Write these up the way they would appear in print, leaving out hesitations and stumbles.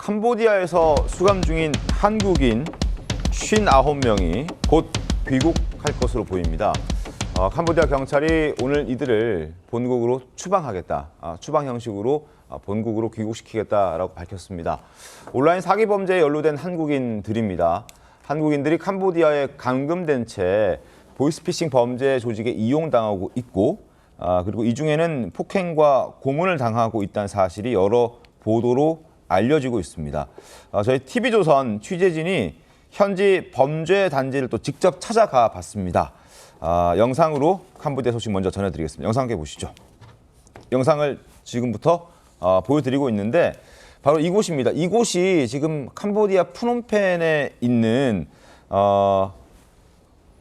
캄보디아에서 수감 중인 한국인 59명이 곧 귀국할 것으로 보입니다. 캄보디아 경찰이 오늘 이들을 본국으로 추방하겠다, 추방 형식으로 본국으로 귀국시키겠다라고 밝혔습니다. 온라인 사기 범죄에 연루된 한국인들입니다. 한국인들이 캄보디아에 감금된 채 보이스피싱 범죄 조직에 이용당하고 있고, 그리고 이 중에는 폭행과 고문을 당하고 있다는 사실이 여러 보도로 알려지고 있습니다. 저희 TV조선 취재진이 현지 범죄 단지를 또 직접 찾아가 봤습니다. 영상으로 캄보디아 소식 먼저 전해드리겠습니다. 영상 함께 보시죠. 영상을 지금부터 보여드리고 있는데 바로 이곳입니다. 이곳이 지금 캄보디아 프놈펜에 있는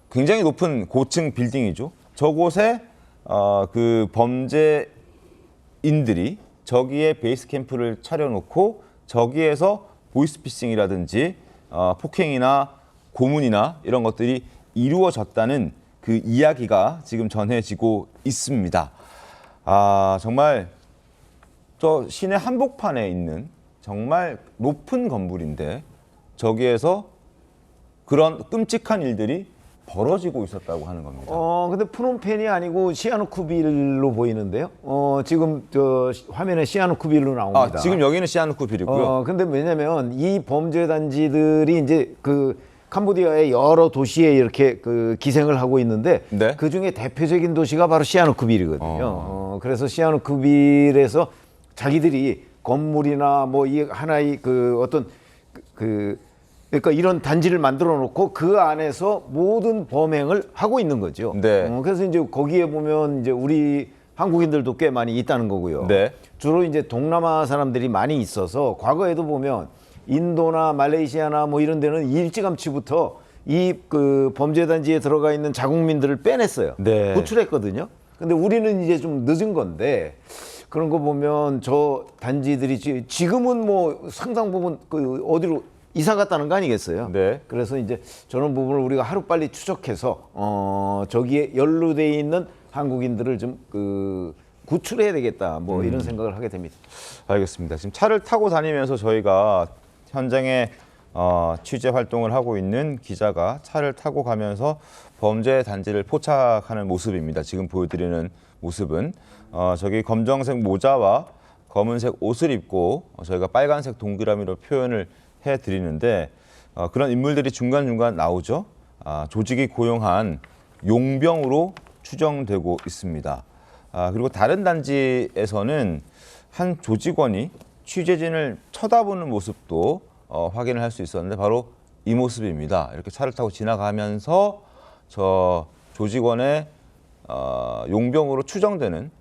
굉장히 높은 고층 빌딩이죠. 저곳에 그 범죄인들이 저기에 베이스 캠프를 차려놓고 저기에서 보이스피싱이라든지 폭행이나 고문이나 이런 것들이 이루어졌다는 그 이야기가 지금 전해지고 있습니다. 정말 저 시내 한복판에 있는 정말 높은 건물인데 저기에서 그런 끔찍한 일들이 벌어지고 있었다고 하는 겁니다. 근데 프놈펜이 아니고 시아누쿠빌로 보이는데요. 지금 저 화면에 시아누쿠빌로 나옵니다. 지금 여기는 시아누쿠빌이고요. 근데 왜냐면 이 범죄 단지들이 이제 그 캄보디아의 여러 도시에 이렇게 그 기생을 하고 있는데 네. 그 중에 대표적인 도시가 바로 시아누쿠빌이거든요. 그래서 시아누쿠빌에서 자기들이 건물이나 뭐 이 하나의 그 어떤 그러니까 이런 단지를 만들어 놓고 그 안에서 모든 범행을 하고 있는 거죠. 네. 그래서 이제 거기에 보면 이제 우리 한국인들도 꽤 많이 있다는 거고요. 네. 주로 이제 동남아 사람들이 많이 있어서 과거에도 보면 인도나 말레이시아나 뭐 이런 데는 일찌감치부터 이 그 범죄 단지에 들어가 있는 자국민들을 빼냈어요. 네. 구출했거든요. 근데 우리는 이제 좀 늦은 건데 그런 거 보면 저 단지들이 지금은 뭐 상당 부분 그 어디로 이사 갔다는 거 아니겠어요? 네. 그래서 이제 저런 부분을 우리가 하루빨리 추적해서 저기에 연루돼 있는 한국인들을 좀 그 구출해야 되겠다. 뭐 이런 생각을 하게 됩니다. 알겠습니다. 지금 차를 타고 다니면서 저희가 현장에 취재 활동을 하고 있는 기자가 차를 타고 가면서 범죄 단지를 포착하는 모습입니다. 지금 보여드리는 모습은 저기 검정색 모자와 검은색 옷을 입고 저희가 빨간색 동그라미로 표현을 해드리는데 그런 인물들이 중간중간 나오죠. 조직이 고용한 용병으로 추정되고 있습니다. 그리고 다른 단지에서는 한 조직원이 취재진을 쳐다보는 모습도 확인을 할 수 있었는데 바로 이 모습입니다. 이렇게 차를 타고 지나가면서 저 조직원의 용병으로 추정되는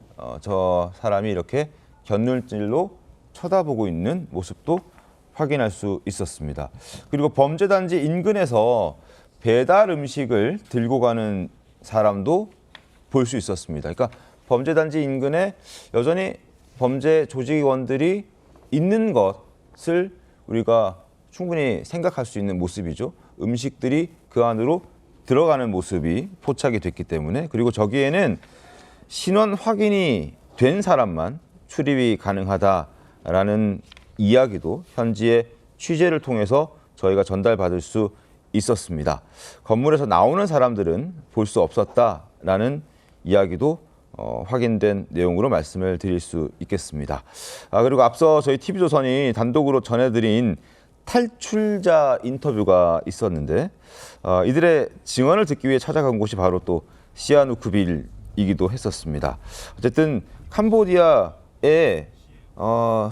저 사람이 이렇게 곁눈질로 쳐다보고 있는 모습도 확인할 수 있었습니다. 그리고 범죄단지 인근에서 배달 음식을 들고 가는 사람도 볼 수 있었습니다. 그러니까 범죄단지 인근에 여전히 범죄 조직원들이 있는 것을 우리가 충분히 생각할 수 있는 모습이죠. 음식들이 그 안으로 들어가는 모습이 포착이 됐기 때문에. 그리고 저기에는 신원 확인이 된 사람만 출입이 가능하다라는 이야기도 현지의 취재를 통해서 저희가 전달받을 수 있었습니다. 건물에서 나오는 사람들은 볼 수 없었다라는 이야기도 확인된 내용으로 말씀을 드릴 수 있겠습니다. 그리고 앞서 저희 TV조선이 단독으로 전해드린 탈출자 인터뷰가 있었는데 이들의 증언을 듣기 위해 찾아간 곳이 바로 또 시아누쿠빌이기도 했었습니다. 어쨌든 캄보디아의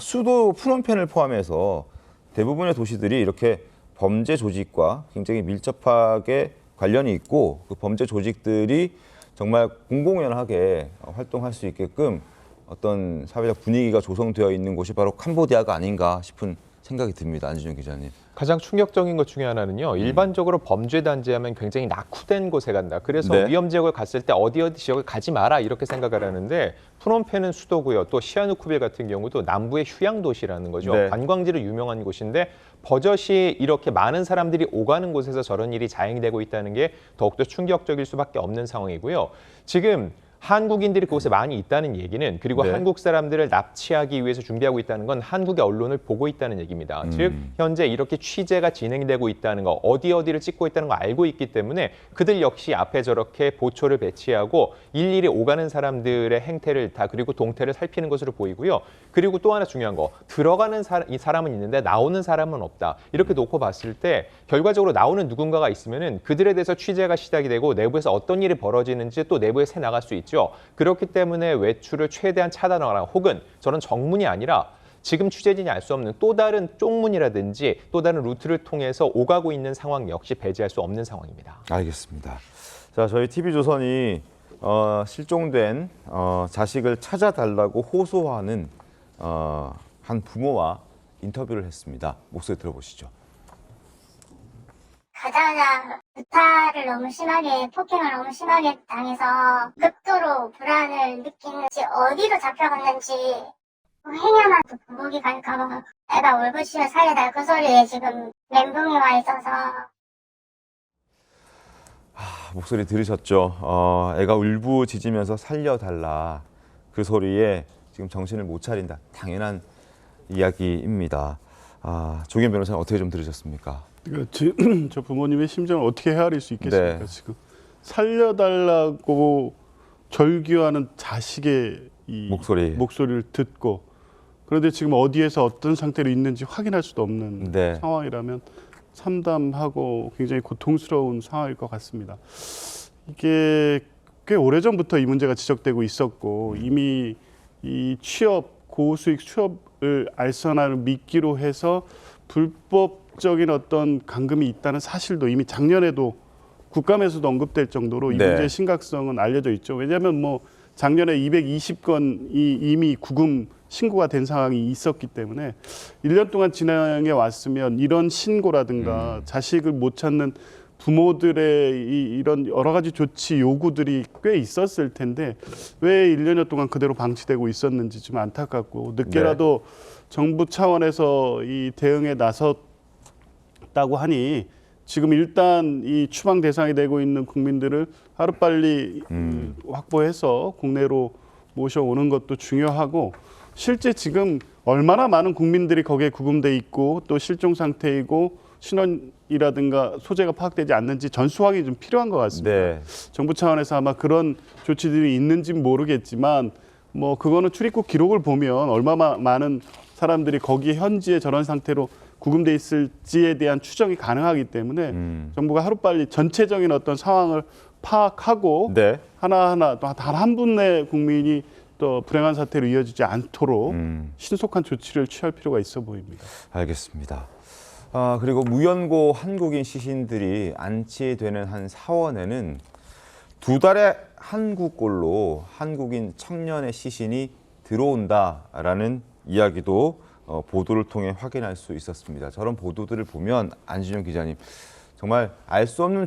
수도 프놈펜을 포함해서 대부분의 도시들이 이렇게 범죄 조직과 굉장히 밀접하게 관련이 있고 그 범죄 조직들이 정말 공공연하게 활동할 수 있게끔 어떤 사회적 분위기가 조성되어 있는 곳이 바로 캄보디아가 아닌가 싶은 생각이 듭니다. 안진영 기자님. 가장 충격적인 것 중에 하나는요. 일반적으로 범죄 단지하면 굉장히 낙후된 곳에 간다. 그래서 네. 위험 지역을 갔을 때 어디 지역을 가지 마라 이렇게 생각을 하는데 프놈펜은 수도고요. 또 시아누쿠빌 같은 경우도 남부의 휴양 도시라는 거죠. 네. 관광지로 유명한 곳인데 버젓이 이렇게 많은 사람들이 오가는 곳에서 저런 일이 자행되고 있다는 게 더욱더 충격적일 수밖에 없는 상황이고요. 지금 한국인들이 그곳에 많이 있다는 얘기는 그리고 네. 한국 사람들을 납치하기 위해서 준비하고 있다는 건 한국의 언론을 보고 있다는 얘기입니다. 즉 현재 이렇게 취재가 진행되고 있다는 거, 어디를 찍고 있다는 거 알고 있기 때문에 그들 역시 앞에 저렇게 보초를 배치하고 일일이 오가는 사람들의 행태를 다 그리고 동태를 살피는 것으로 보이고요. 그리고 또 하나 중요한 거, 들어가는 이 사람은 있는데 나오는 사람은 없다. 이렇게 놓고 봤을 때 결과적으로 나오는 누군가가 있으면은 그들에 대해서 취재가 시작이 되고 내부에서 어떤 일이 벌어지는지 또 내부에 새 나갈 수 있죠. 그렇기 때문에 외출을 최대한 차단하거나 혹은 저는 정문이 아니라 지금 취재진이 알 수 없는 또 다른 쪽문이라든지 또 다른 루트를 통해서 오가고 있는 상황 역시 배제할 수 없는 상황입니다. 알겠습니다. 자, 저희 TV조선이 실종된 자식을 찾아달라고 호소하는 한 부모와 인터뷰를 했습니다. 목소리 들어보시죠. 가자마자 구타를 너무 심하게, 폭행을 너무 심하게 당해서 극도로 불안을 느끼는지 어디로 잡혀갔는지 행여만 부모기 갈까봐 애가 울부짖으며 살려달 그 소리에 지금 멘붕이 와 있어서. 목소리 들으셨죠? 애가 울부짖으면서 살려달라. 그 소리에 지금 정신을 못 차린다. 당연한 이야기입니다. 조기현 변호사는 어떻게 좀 들으셨습니까? 저 부모님의 심정을 어떻게 헤아릴 수 있겠습니까? 네. 지금 살려달라고 절규하는 자식의 이 목소리를 듣고 그런데 지금 어디에서 어떤 상태로 있는지 확인할 수도 없는 네. 상황이라면 참담하고 굉장히 고통스러운 상황일 것 같습니다. 이게 꽤 오래전부터 이 문제가 지적되고 있었고 이미 이 고수익 취업을 알선하는 미끼로 해서 불법적인 어떤 감금이 있다는 사실도 이미 작년에도 국감에서도 언급될 정도로 이 네. 문제의 심각성은 알려져 있죠. 왜냐하면 뭐 작년에 220건이 이미 구금 신고가 된 상황이 있었기 때문에 1년 동안 진행해 왔으면 이런 신고라든가 자식을 못 찾는 부모들의 이런 여러 가지 조치 요구들이 꽤 있었을 텐데 왜 1년여 동안 그대로 방치되고 있었는지 좀 안타깝고 늦게라도 정부 차원에서 이 대응에 나섰다고 하니 지금 일단 이 추방 대상이 되고 있는 국민들을 하루빨리 확보해서 국내로 모셔오는 것도 중요하고 실제 지금 얼마나 많은 국민들이 거기에 구금돼 있고 또 실종 상태이고 신원이라든가 소재가 파악되지 않는지 전수 확인이 좀 필요한 것 같습니다. 네. 정부 차원에서 아마 그런 조치들이 있는지는 모르겠지만 뭐 그거는 출입국 기록을 보면 얼마나 많은 사람들이 거기 현지에 저런 상태로 구금돼 있을지에 대한 추정이 가능하기 때문에 정부가 하루빨리 전체적인 어떤 상황을 파악하고 네. 하나하나 또 단 한 분의 국민이 또 불행한 사태로 이어지지 않도록 신속한 조치를 취할 필요가 있어 보입니다. 알겠습니다. 그리고 무연고 한국인 시신들이 안치되는 한 사원에는 2달에 한 구꼴로 한국인 청년의 시신이 들어온다라는 이야기도 보도를 통해 확인할 수 있었습니다. 저런 보도들을 보면 안진영 기자님 정말 알 수 없는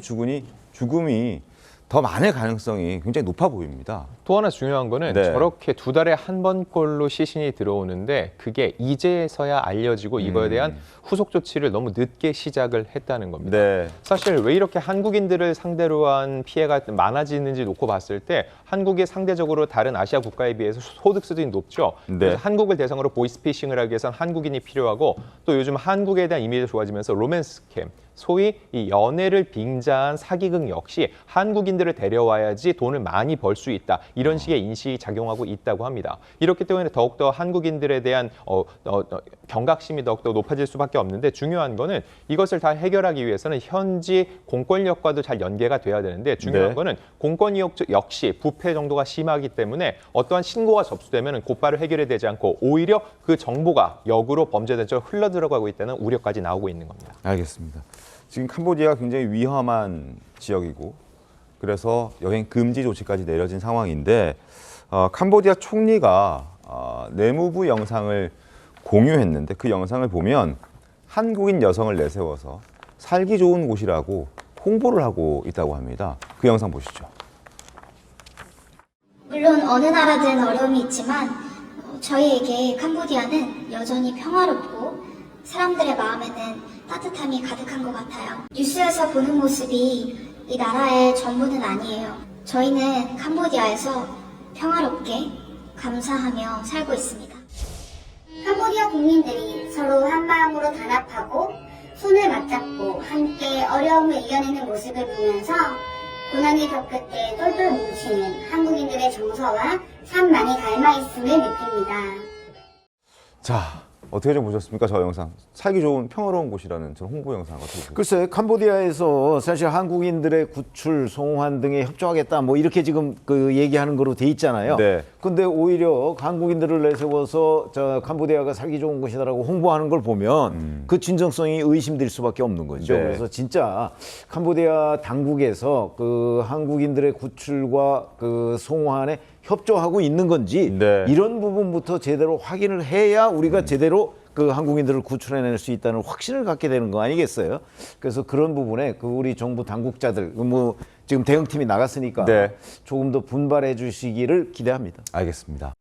죽음이 더 많을 가능성이 굉장히 높아 보입니다. 또 하나 중요한 거는 네. 저렇게 2달에 한 번꼴로 시신이 들어오는데 그게 이제서야 알려지고 이거에 대한 후속 조치를 너무 늦게 시작을 했다는 겁니다. 네. 사실 왜 이렇게 한국인들을 상대로 한 피해가 많아지는지 놓고 봤을 때 한국이 상대적으로 다른 아시아 국가에 비해서 소득 수준이 높죠. 네. 그래서 한국을 대상으로 보이스피싱을 하기 위해서는 한국인이 필요하고 또 요즘 한국에 대한 이미지가 좋아지면서 로맨스 스캠, 소위 이 연애를 빙자한 사기극 역시 한국인들을 데려와야지 돈을 많이 벌 수 있다. 이런 식의 인식이 작용하고 있다고 합니다. 이렇기 때문에 더욱더 한국인들에 대한 경각심이 더욱더 높아질 수밖에 없는데 중요한 거는 이것을 다 해결하기 위해서는 현지 공권력과도 잘 연계가 돼야 되는데 중요한 네. 거는 공권력 역시 부패 정도가 심하기 때문에 어떠한 신고가 접수되면 곧바로 해결이 되지 않고 오히려 그 정보가 역으로 범죄된 쪽으로 흘러들어가고 있다는 우려까지 나오고 있는 겁니다. 알겠습니다. 지금 캄보디아가 굉장히 위험한 지역이고 그래서 여행 금지 조치까지 내려진 상황인데 캄보디아 총리가 내무부 영상을 공유했는데 그 영상을 보면 한국인 여성을 내세워서 살기 좋은 곳이라고 홍보를 하고 있다고 합니다. 그 영상 보시죠. 물론 어느 나라든 어려움이 있지만 저희에게 캄보디아는 여전히 평화롭고 사람들의 마음에는 따뜻함이 가득한 것 같아요. 뉴스에서 보는 모습이 이 나라의 전부는 아니에요. 저희는 캄보디아에서 평화롭게 감사하며 살고 있습니다. 캄보디아 국민들이 서로 한마음으로 단합하고 손을 맞잡고 함께 어려움을 이겨내는 모습을 보면서 고난을 겪을 때 똘똘 뭉치는 한국인들의 정서와 참 많이 닮아있음을 느낍니다. 자, 어떻게 좀 보셨습니까? 저 영상. 살기 좋은 평화로운 곳이라는 저 홍보 영상 어떻게 보셨어요? 글쎄 캄보디아에서 사실 한국인들의 구출, 송환 등에 협조하겠다 뭐 이렇게 지금 그 얘기하는 거로 돼 있잖아요. 네. 근데 오히려 한국인들을 내세워서 저 캄보디아가 살기 좋은 곳이다라고 홍보하는 걸 보면 그 진정성이 의심될 수밖에 없는 거죠. 네. 그래서 진짜 캄보디아 당국에서 그 한국인들의 구출과 그 송환에 협조하고 있는 건지 네. 이런 부분부터 제대로 확인을 해야 우리가 제대로 그 한국인들을 구출해낼 수 있다는 확신을 갖게 되는 거 아니겠어요? 그래서 그런 부분에 그 우리 정부 당국자들 뭐 지금 대응팀이 나갔으니까 네. 조금 더 분발해 주시기를 기대합니다. 알겠습니다.